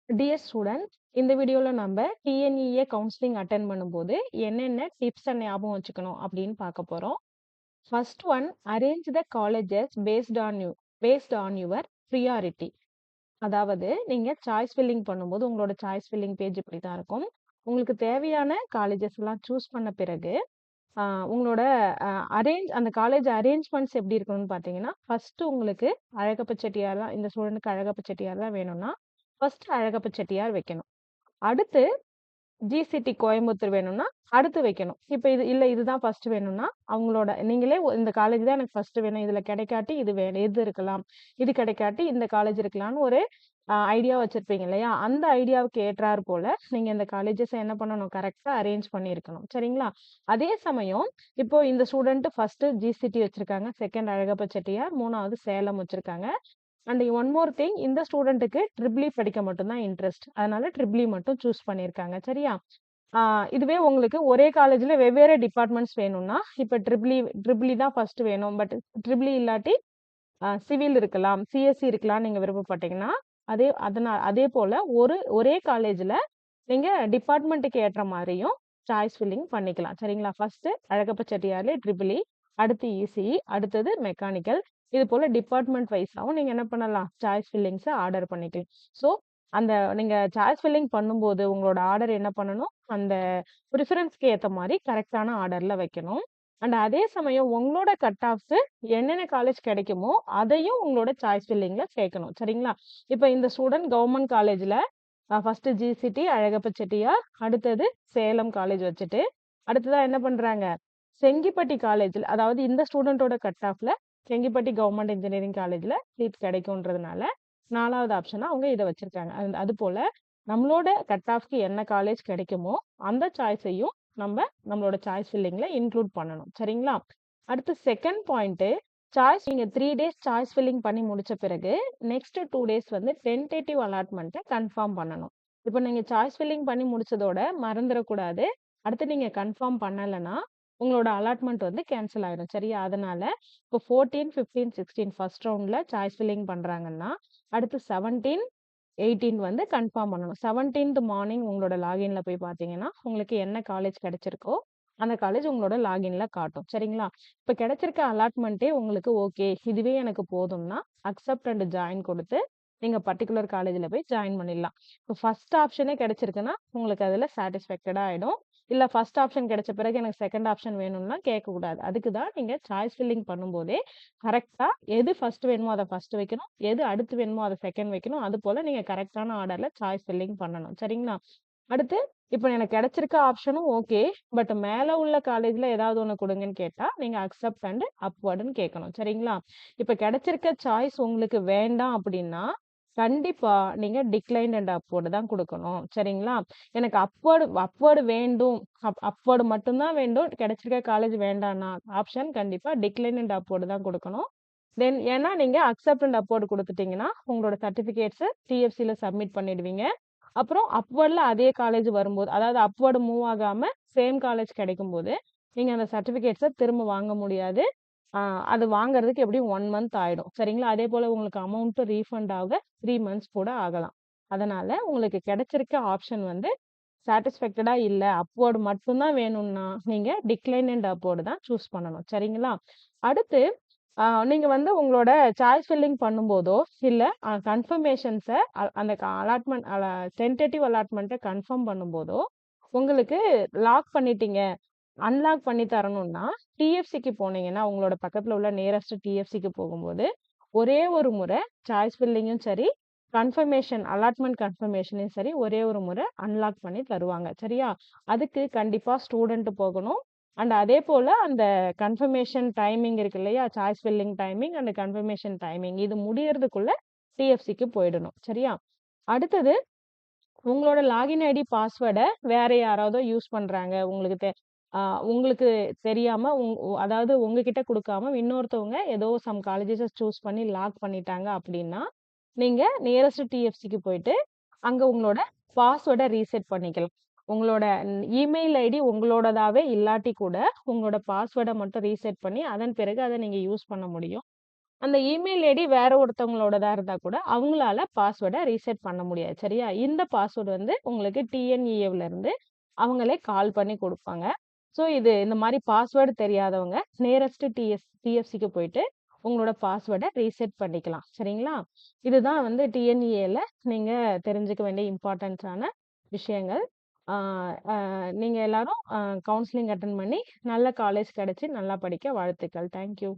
Dear student, இந்த வீடியோல நம்ம டிஎன்இஏ கவுன்சிலிங் அட்டென்ட் பண்ணும்போது என்னென்ன டிப்ஸ் அண்ட் ஞாபகம் வச்சுக்கணும் அப்படின்னு பார்க்க போறோம். First one, arrange the colleges based on your priority. அதாவது நீங்க சாய்ஸ் ஃபில்லிங் பண்ணும்போது உங்களோட சாய்ஸ் ஃபில்லிங் பேஜ் இப்படி தான் இருக்கும். உங்களுக்கு தேவையான காலேஜஸ் எல்லாம் சூஸ் பண்ண பிறகு உங்களோட அந்த காலேஜ் அரேஞ்ச்மெண்ட்ஸ் எப்படி இருக்கணும்னு பார்த்தீங்கன்னா, ஃபர்ஸ்ட் உங்களுக்கு அழகப்ப செட்டியார் தான், இந்த ஸ்டூடெண்ட்க்கு அழகப்ப செட்டியார் தான் வேணும்னா ஃபர்ஸ்ட் அழகப்ப செட்டியார் வைக்கணும். அடுத்து ஜிசிடி கோயம்புத்தூர் வேணும்னா அடுத்து வைக்கணும். இப்ப இதுதான் ஃபர்ஸ்ட் வேணும்னா நீங்களே இந்த காலேஜ் தான் எனக்கு ஃபர்ஸ்ட் வேணும், இதுல கிடைக்காட்டி இது வேணும், எது இருக்கலாம், இது கிடைக்காட்டி இந்த காலேஜ் இருக்கலாம்னு ஒரு ஐடியா வச்சிருப்பீங்க இல்லையா? அந்த ஐடியாவுக்கு ஏற்றார் போல நீங்க இந்த காலேஜஸ் என்ன பண்ணணும், கரெக்டா அரேஞ்ச் பண்ணியிருக்கணும். சரிங்களா? அதே சமயம் இப்போ இந்த ஸ்டூடெண்ட் ஃபர்ஸ்ட் ஜிசிடி வச்சிருக்காங்க, செகண்ட் அழகப்ப செட்டியார், மூணாவது சேலம் வச்சிருக்காங்க. அண்ட் ஒன் மோர் திங், இந்த ஸ்டூடெண்ட்டுக்கு ட்ரிபிள் படிக்க மட்டும் தான் இன்ட்ரெஸ்ட், அதனால ட்ரிபிள் மட்டும் சூஸ் பண்ணியிருக்காங்க. சரியா? இதுவே உங்களுக்கு ஒரே காலேஜ்ல வெவ்வேறு டிபார்ட்மெண்ட்ஸ் வேணும்னா, இப்ப ட்ரிபிள் தான் ஃபர்ஸ்ட் வேணும், பட் ட்ரிபிள் இல்லாட்டி சிவில் இருக்கலாம், சிஎஸ்சி இருக்கலாம் நீங்க விருப்பப்பட்டீங்கன்னா, அதே போல ஒரே காலேஜ்ல நீங்க டிபார்ட்மெண்ட்டுக்கு ஏற்ற மாதிரியும் சாய்ஸ் ஃபில்லிங் பண்ணிக்கலாம். சரிங்களா? ஃபர்ஸ்ட் அழகப்ப செட்டியார்ல ட்ரிபிள், அடுத்து இசிஇ, அடுத்தது மெக்கானிக்கல். இது போல டிபார்ட்மெண்ட் வைஸாவும் நீங்க என்ன பண்ணலாம், சாய்ஸ் ஃபில்லிங்ஸ் ஆர்டர் பண்ணிக்கலாம். ஸோ அந்த நீங்க சாய்ஸ் ஃபில்லிங் பண்ணும்போது உங்களோட ஆர்டர் என்ன பண்ணணும், அந்த ப்ரிஃபரன்ஸ்க்கு ஏத்த மாதிரி கரெக்டான ஆர்டர்ல வைக்கணும். அண்ட் அதே சமயம் உங்களோட கட் ஆஃப்ஸ் என்னென்ன காலேஜ் கிடைக்குமோ அதையும் உங்களோட சாய்ஸ் ஃபில்லிங்ல சேர்க்கணும். சரிங்களா? இப்ப இந்த ஸ்டூடெண்ட் கவர்மெண்ட் காலேஜ்ல ஃபர்ஸ்ட் ஜிசிடி அழகப்ப செட்டியார், அடுத்தது சேலம் காலேஜ் வச்சுட்டு, அடுத்ததா என்ன பண்றாங்க, செங்கிப்பட்டி காலேஜ்ல, அதாவது இந்த ஸ்டூடெண்டோட கட் ஆஃப்ல செங்கிப்பட்டி கவர்மெண்ட் இன்ஜினியரிங் காலேஜ்ல சீட் கிடைக்கும்ன்றதுனால 4வது ஆப்ஷனா அவங்க இதை வச்சிருக்காங்க. அது போல நம்மளோட கட் ஆஃப்க்கு என்ன காலேஜ் கிடைக்குமோ அந்த சாய்ஸையும் நம்மளோட சாய்ஸ் ஃபில்லிங்ல இன்க்ளூட் பண்ணணும். சரிங்களா? அடுத்து செகண்ட் பாயிண்ட், நீங்க 3 டேஸ் சாய்ஸ் ஃபில்லிங் பண்ணி முடிச்ச பிறகு நெக்ஸ்ட் 2 டேஸ் வந்து டென்டேட்டிவ் அலாட்மெண்ட்டை கன்ஃபார்ம் பண்ணணும். இப்போ நீங்க சாய்ஸ் ஃபில்லிங் பண்ணி முடிச்சதோட மறந்துடக்கூடாது. அடுத்து நீங்க கன்ஃபார்ம் பண்ணலைன்னா உங்களோட அலாட்மெண்ட் வந்து கேன்சல் ஆயிடும். சரியா? அதனால இப்போ 14, 15, 16 ஃபர்ஸ்ட் ரவுண்ட்ல சாய்ஸ் ஃபில்லிங் பண்றாங்கன்னா, அடுத்து 17, 18 வந்து கன்ஃபார்ம் பண்ணணும். 17th மார்னிங் உங்களோட லாகின்ல போய் பார்த்தீங்கன்னா, உங்களுக்கு என்ன காலேஜ் கிடைச்சிருக்கோ அந்த காலேஜ் உங்களோட லாகின்ல காட்டும். சரிங்களா? இப்ப கிடைச்சிருக்க அலாட்மெண்ட்டே உங்களுக்கு ஓகே, இதுவே எனக்கு போதும்னா அக்செப்ட் அண்ட் ஜாயின் கொடுத்து நீங்க பர்டிகுலர் காலேஜ்ல போய் ஜாயின் பண்ணிடலாம். இப்போ ஃபர்ஸ்ட் ஆப்ஷனே கிடைச்சிருக்குன்னா உங்களுக்கு அதுல சாட்டிஸ்ஃபேக்டடா ஆயிடும். இல்ல ஃபர்ஸ்ட் ஆப்ஷன் கிடைச்ச பிறகு எனக்கு செகண்ட் ஆப்ஷன் வேணும்னா கேட்கக்கூடாது. அதுக்கு தான் நீங்க சாய்ஸ் ஃபில்லிங் பண்ணும்போதே கரெக்டா எது ஃபர்ஸ்ட் வேணுமோ அதை ஃபர்ஸ்ட் வைக்கணும், எது அடுத்து வேணுமோ அதை செகண்ட் வைக்கணும். அது போல நீங்க கரெக்டான ஆர்டர்ல சாய்ஸ் ஃபில்லிங் பண்ணணும். சரிங்களா? அடுத்து இப்ப எனக்கு கிடைச்சிருக்க ஆப்ஷனும் ஓகே, பட் மேல உள்ள காலேஜ்ல ஏதாவது ஒண்ணு கொடுங்கன்னு கேட்டா நீங்க அக்செப்ட் அண்ட் அப்வர்டுன்னு கேட்கணும். சரிங்களா? இப்ப கிடைச்சிருக்க சாய்ஸ் உங்களுக்கு வேண்டாம் அப்படின்னா கண்டிப்பா நீங்க டிக்ளைன் அண்ட் அப்வர்டு தான் கொடுக்கணும். சரிங்களா? எனக்கு அப்வர்டு வேண்டும், அப்வர்டு மட்டும்தான் வேண்டும், கிடைச்சிருக்க காலேஜ் வேண்டாம்னா ஆப்ஷன் கண்டிப்பா டிக்ளைன் அண்ட் அப்வர்டு தான் கொடுக்கணும். தென் ஏன்னா நீங்க அக்செப்ட் அண்ட் அப்வர்டு கொடுத்துட்டீங்கன்னா உங்களோட சர்டிபிகேட்ஸ் டிஎஃப்சில சப்மிட் பண்ணிடுவீங்க. அப்புறம் அப்வர்ட்ல அதே காலேஜ் வரும்போது, அதாவது அப்வர்டு மூவ் ஆகாம சேம் காலேஜ் கிடைக்கும்போது நீங்க அந்த சர்டிபிகேட்ஸை திரும்ப வாங்க முடியாது. அது வாங்குறதுக்கு எப்படியும் 1 மந்த் ஆயிடும். சரிங்களா? அதே போல உங்களுக்கு அமௌண்ட் ரீஃபண்ட் ஆக 3 மந்த்ஸ் கூட ஆகலாம். அதனால உங்களுக்கு கிடைச்சிருக்க ஆப்ஷன் வந்து சாட்டிஸ்ஃபேக்டடா இல்ல, அப்வர்டு மட்டும் தான் வேணும்னா நீங்க டிக்ளைன் அண்ட் அப்வர்டு தான் சூஸ் பண்ணணும். சரிங்களா? அடுத்து நீங்க வந்து உங்களோட சாய்ஸ் ஃபில்லிங் பண்ணும்போதோ, இல்ல கன்ஃபர்மேஷன்ஸ அந்த அலாட்மெண்ட் டென்டேட்டிவ் அலாட்மெண்ட்ட கன்ஃபார்ம் பண்ணும்போதோ, உங்களுக்கு லாக் பண்ணிட்டீங்க, அன்லாக் பண்ணி தரணும்னா, டிஎஃப்சிக்கு போனீங்கன்னா, உங்களோட பக்கத்துல உள்ள நியரஸ்ட் டிஎஃப்சிக்கு போகும்போது, ஒரே ஒரு முறை சாய்ஸ் ஃபில்லிங்கும் சரி, அலாட்மெண்ட் கன்ஃபர்மேஷனையும் சரி, ஒரே ஒரு முறை அன்லாக் பண்ணி தருவாங்க. சரியா? அதுக்கு கண்டிப்பா ஸ்டூடண்ட் போகணும். அண்ட் அதே போல அந்த கன்ஃபர்மேஷன் டைமிங் இருக்கு இல்லையா? Choice filling timing and confirmation timing இது முடியறதுக்குள்ள டிஎஃப்சிக்கு போயிடணும். சரியா? அடுத்தது உங்களோட லாகின் ஐடி பாஸ்வேர்ட வேற யாராவதோ யூஸ் பண்றாங்க. உங்களுக்கு தெரியாம அதாவது உங்ககிட்ட குடுக்காம இன்னொருத்தவங்க ஏதோ சம் காலேஜஸ சூஸ் பண்ணி லாக் பண்ணிட்டாங்க அப்படின்னா, நீங்க நியரஸ்ட் டிஎஃப்சிக்கு போயிட்டு, அங்க உங்களோட பாஸ்வேர்ட ரீசெட் பண்ணிக்கலாம். உங்களோட இமெயில் ஐடி உங்களோடதாவே இல்லாட்டி கூட, உங்களோட பாஸ்வேர்ட மட்டும் ரீசெட் பண்ணி, அதன் பிறகு அத நீங்க யூஸ் பண்ண முடியும். அந்த இமெயில் ஐடி வேற ஒருத்தவங்களோடதா இருந்தா கூட, அவங்களால பாஸ்வேர்ட ரீசெட் பண்ண முடியாது. சரியா? இந்த பாஸ்வேர்ட் வந்து உங்களுக்கு டிஎன்இஏல இருந்து அவங்களே கால் பண்ணி குடுப்பாங்க. ஸோ இந்த மாரி பாஸ்வேர்ட் தெரியாதவங்க நியரஸ்ட் டிஎஃப்சிக்கு போயிட்டு உங்களோட பாஸ்வேர்ட ரீசெட் பண்ணிக்கலாம். சரிங்களா? இதுதான் வந்து டிஎன்இஏல நீங்க தெரிஞ்சுக்க வேண்டிய இம்பார்ட்டன்ஸான விஷயங்கள். ஆ அ நீங்க எல்லாரும் கவுன்சிலிங் அட்டெண்ட் பண்ணி நல்ல காலேஜ் கிடைச்சு நல்லா படிக்க வாழ்த்துக்கள். Thank you.